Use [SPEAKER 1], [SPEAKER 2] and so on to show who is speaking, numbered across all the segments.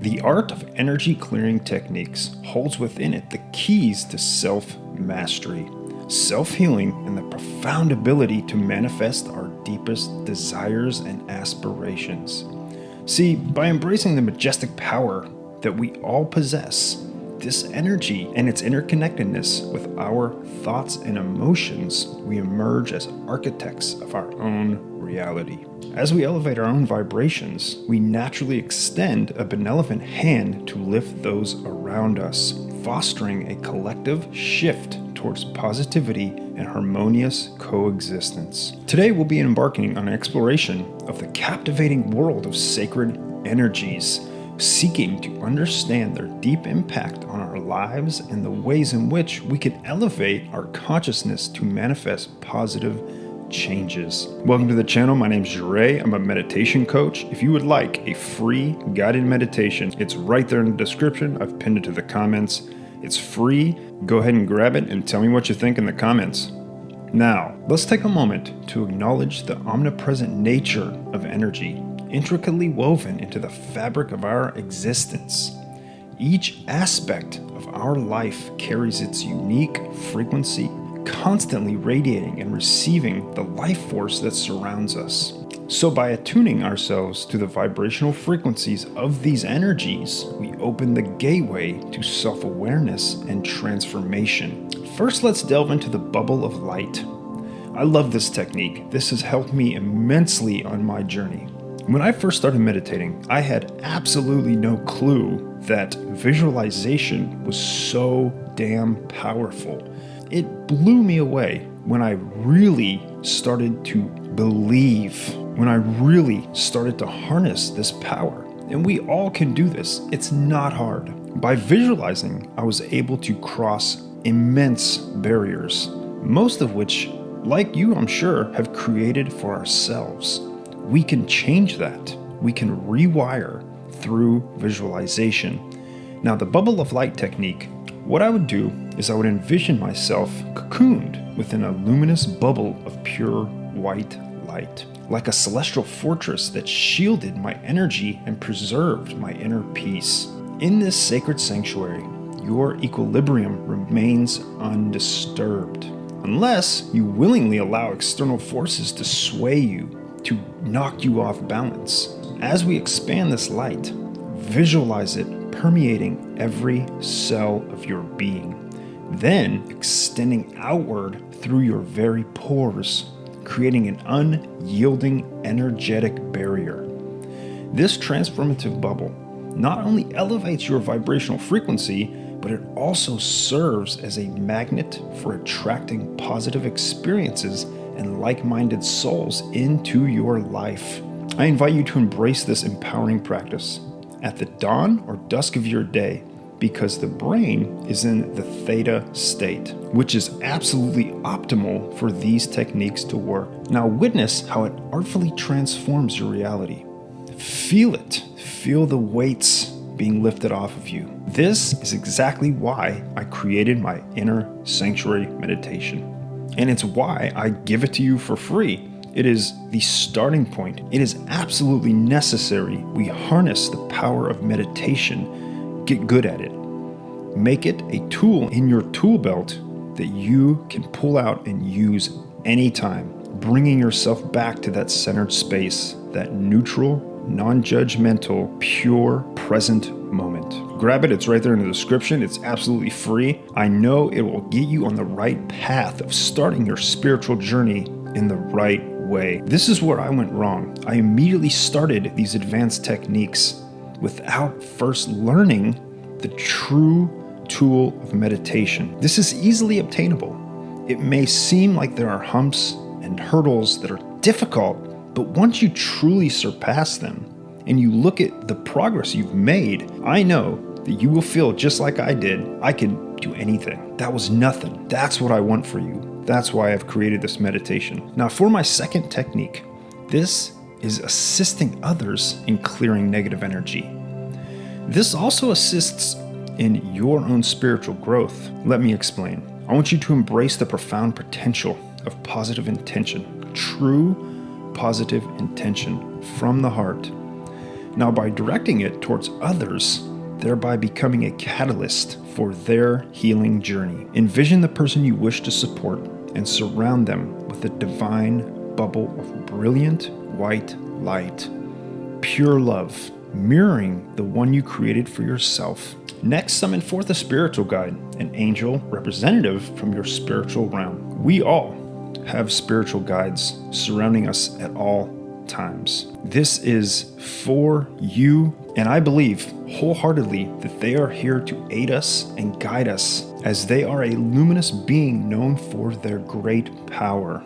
[SPEAKER 1] The art of energy clearing techniques holds within it the keys to self-mastery, self-healing, and the profound ability to manifest our deepest desires and aspirations. See, by embracing the majestic power that we all possess, this energy and its interconnectedness with our thoughts and emotions, we emerge as architects of our own reality. As we elevate our own vibrations, we naturally extend a benevolent hand to lift those around us, fostering a collective shift towards positivity and harmonious coexistence. Today, we'll be embarking on an exploration of the captivating world of sacred energies, seeking to understand their deep impact on our lives and the ways in which we can elevate our consciousness to manifest positive changes. Welcome to the channel. My name is Jure. I'm a meditation coach. If you would like a free guided meditation, it's right there in the description. I've pinned it to the comments. It's free. Go ahead and grab it and tell me what you think in the comments. Now, let's take a moment to acknowledge the omnipresent nature of energy, intricately woven into the fabric of our existence. Each aspect of our life carries its unique frequency, constantly radiating and receiving the life force that surrounds us. So by attuning ourselves to the vibrational frequencies of these energies, we open the gateway to self-awareness and transformation. First, let's delve into the bubble of light. I love this technique. This has helped me immensely on my journey. When I first started meditating, I had absolutely no clue that visualization was so damn powerful. It blew me away when I really started to believe, when I really started to harness this power. And we all can do this. It's not hard. By visualizing, I was able to cross immense barriers, most of which, like you, I'm sure, have created for ourselves. We can change that. We can rewire through visualization. Now, the bubble of light technique, what I would do is I would envision myself cocooned within a luminous bubble of pure white light, like a celestial fortress that shielded my energy and preserved my inner peace. In this sacred sanctuary, your equilibrium remains undisturbed, unless you willingly allow external forces to sway you, to knock you off balance. As we expand this light, visualize it permeating every cell of your being, then extending outward through your very pores, creating an unyielding energetic barrier. This transformative bubble not only elevates your vibrational frequency, but it also serves as a magnet for attracting positive experiences and like-minded souls into your life. I invite you to embrace this empowering practice at the dawn or dusk of your day, because the brain is in the theta state, which is absolutely optimal for these techniques to work. Now witness how it artfully transforms your reality. Feel it. Feel the weights being lifted off of you. This is exactly why I created my inner sanctuary meditation. And it's why I give it to you for free. It is the starting point. It is absolutely necessary we harness the power of meditation, get good at it. Make it a tool in your tool belt that you can pull out and use anytime, bringing yourself back to that centered space, that neutral, non-judgmental, pure, present moment. Grab it. It's right there in the description. It's absolutely free. I know it will get you on the right path of starting your spiritual journey in the right way. This is where I went wrong. I immediately started these advanced techniques without first learning the true tool of meditation. This is easily obtainable. It may seem like there are humps and hurdles that are difficult, but once you truly surpass them and you look at the progress you've made, I know that you will feel just like I did. I could do anything. That was nothing. That's what I want for you. That's why I've created this meditation. Now, for my second technique, this is assisting others in clearing negative energy. This also assists in your own spiritual growth. Let me explain. I want you to embrace the profound potential of positive intention, true positive intention from the heart. Now, by directing it towards others, thereby becoming a catalyst for their healing journey, envision the person you wish to support and surround them with a divine bubble of brilliant white light, pure love, mirroring the one you created for yourself. Next, summon forth a spiritual guide, an angel representative from your spiritual realm. We all have spiritual guides surrounding us at all times. This is for you, and I believe wholeheartedly that they are here to aid us and guide us, as they are a luminous being known for their great power.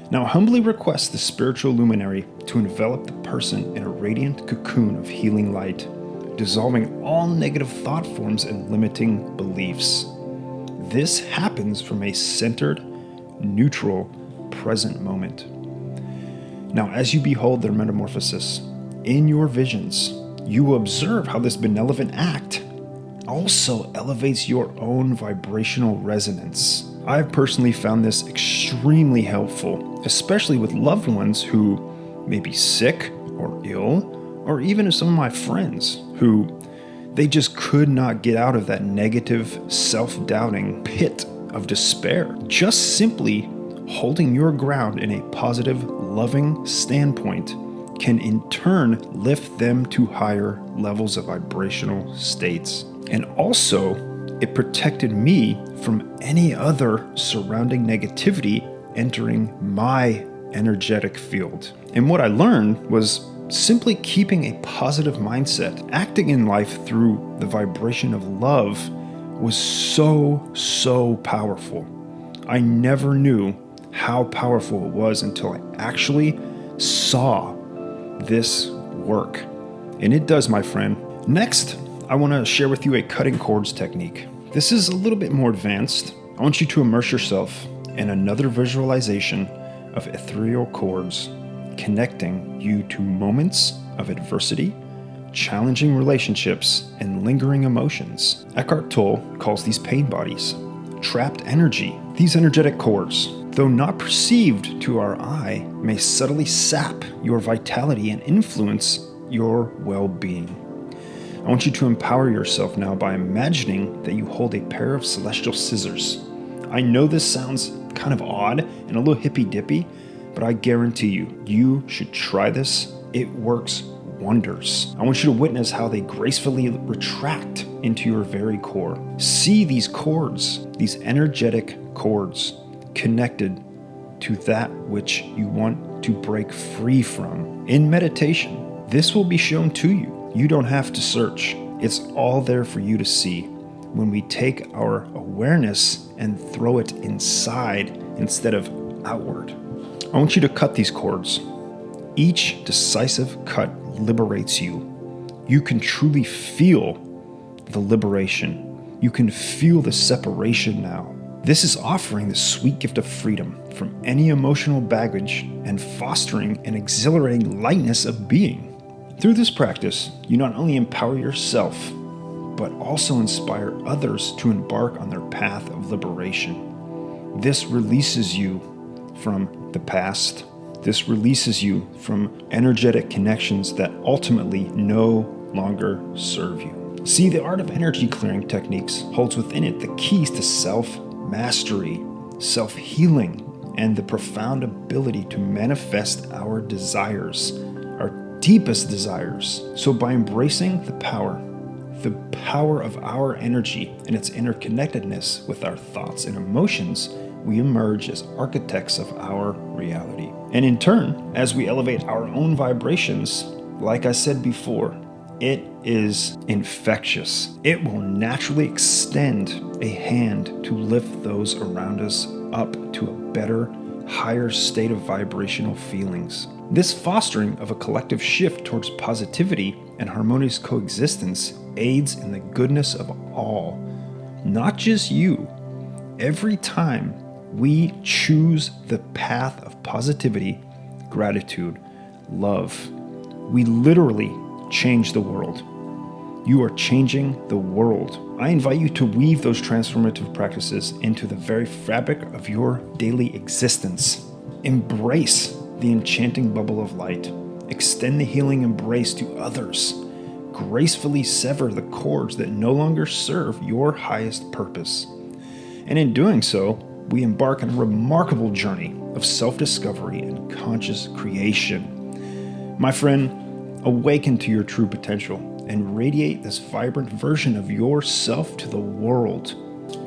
[SPEAKER 1] Now humbly request the spiritual luminary to envelop the person in a radiant cocoon of healing light, dissolving all negative thought forms and limiting beliefs. This happens from a centered, neutral, present moment. Now, as you behold their metamorphosis, in your visions, you will observe how this benevolent act also elevates your own vibrational resonance. I've personally found this extremely helpful, especially with loved ones who may be sick or ill, or even some of my friends who they just could not get out of that negative, self-doubting pit of despair. Just simply holding your ground in a positive, loving standpoint can in turn lift them to higher levels of vibrational states. And also, it protected me from any other surrounding negativity entering my energetic field. And what I learned was simply keeping a positive mindset, acting in life through the vibration of love, was so powerful. I never knew how powerful it was until I actually saw this work. And it does, my friend. Next, I want to share with you a cutting cords technique. This is a little bit more advanced. I want you to immerse yourself in another visualization of ethereal cords connecting you to moments of adversity, challenging relationships, and lingering emotions. Eckhart Tolle calls these pain bodies, trapped energy. These energetic cords, though not perceived to our eye, may subtly sap your vitality and influence your well-being. I want you to empower yourself now by imagining that you hold a pair of celestial scissors. I know this sounds kind of odd and a little hippy-dippy, but I guarantee you should try this. It works wonders. I want you to witness how they gracefully retract into your very core. See these cords, these energetic cords, connected to that which you want to break free from. In meditation, this will be shown to you. You don't have to search. It's all there for you to see. When we take our awareness and throw it inside instead of outward. I want you to cut these cords. Each decisive cut liberates you. You can truly feel the liberation. You can feel the separation now. This is offering the sweet gift of freedom from any emotional baggage and fostering an exhilarating lightness of being. Through this practice, you not only empower yourself, but also inspire others to embark on their path of liberation. This releases you from the past. This releases you from energetic connections that ultimately no longer serve you. See, the art of energy clearing techniques holds within it the keys to self-mastery, self-healing, and the profound ability to manifest our desires, our deepest desires. So by embracing the power of our energy and its interconnectedness with our thoughts and emotions, we emerge as architects of our reality. And in turn, as we elevate our own vibrations, like I said before, it is infectious. It will naturally extend a hand to lift those around us up to a better, higher state of vibrational feelings. This fostering of a collective shift towards positivity and harmonious coexistence aids in the goodness of all, not just you. Every time we choose the path of positivity, gratitude, love, we literally change the world. You are changing the world. I invite you to weave those transformative practices into the very fabric of your daily existence. Embrace the enchanting bubble of light Extend the healing embrace to others. Gracefully sever the cords that no longer serve your highest purpose. And in doing so, we embark on a remarkable journey of self-discovery and conscious creation. My friend, awaken to your true potential and radiate this vibrant version of yourself to the world.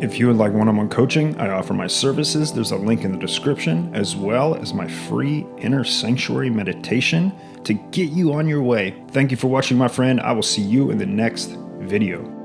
[SPEAKER 1] If you would like one-on-one coaching, I offer my services. There's a link in the description, as well as my free inner sanctuary meditation to get you on your way. Thank you for watching, my friend. I will see you in the next video.